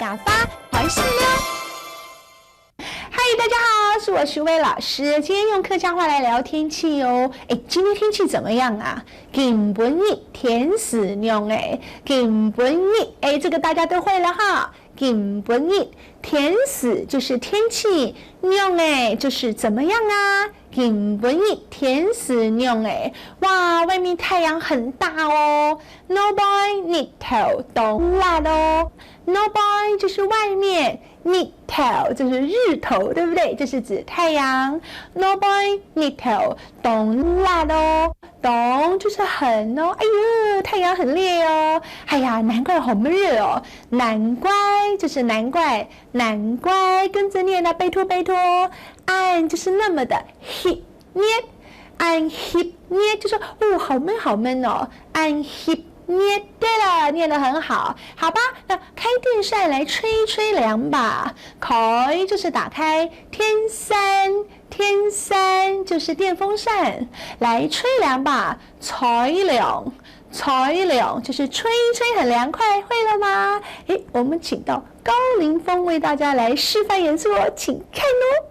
打发还是溜。嗨，大家好，是我徐薇老师。今天用客家话来聊天气哦。今天天气怎么样啊？今本日天时凉今本日这个大家都会了哈。今本日天时就是天气，凉就是怎么样啊？今本日天时凉哇，外面太阳很大哦。No boy 日頭當辣哦。No boy 就是外面，日頭就是日头，对不对？这是指太阳。No boy 日頭當辣哦。懂就是很哦，哎呦，太阳很烈哦，哎呀，难怪好热哦，难怪就是难怪，难怪跟着念啊，拜托拜托，按就是那么的 hip 捏，按 hip 捏就说哦，好闷好闷哦，按 hip 捏，对了，念得很好，好吧，那开电扇来吹吹凉吧，开就是打开，天扇就是电风扇，来吹凉吧，吹凉就是吹一吹很凉快，会了吗？我们请到高凌风为大家来示范演出哦，请看哦。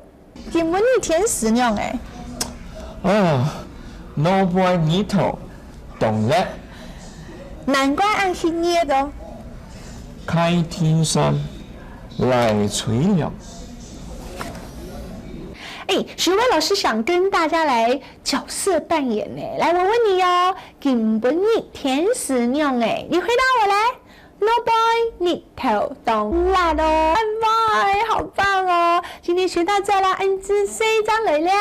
今本日天时凉No boy 日頭當辣，難怪按起捏的哦。開天扇來吹涼。徐薇老師想跟大家來角色扮演呢，來我問你哦，今本日天時涼你回答我來。No boy 日頭當辣哦，boy 好棒哦！今天學到這啦，恩知識張磊亮。